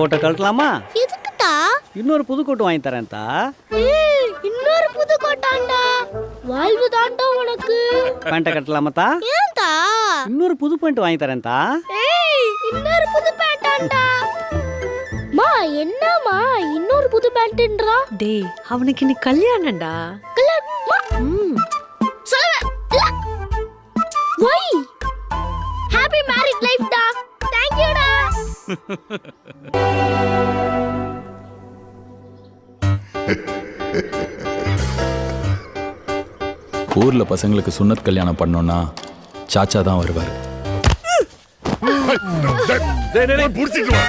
கோட்டை கழட்டலாமா? எதுக்குதா? இன்னொரு புது கோட்டு வாங்கி தரேன் தா. இன்னொரு புது கோட்டாண்டா. வாழ்வு தாண்டா உனக்கு. பேண்ட்டை கட்டலாமா தா? ஏன்டா? இன்னொரு புது பேண்ட் வாங்கி தரேன் தா. இன்னொரு புது பேண்டாண்டா. மா என்னம்மா இன்னொரு புது பேண்ட்ன்றா? டேய் அவனுக்கு இன்னைக்கு கல்யாணம்டா. வை ஹேப்பி மேரிட் லைஃப் டா. थैंक यू டா. ஊர்ல பசங்களுக்கு சுன்னத் கல்யாணம் பண்ணோம்னா சாச்சா தான் வருவாரு. புடிச்சிட்டு வா.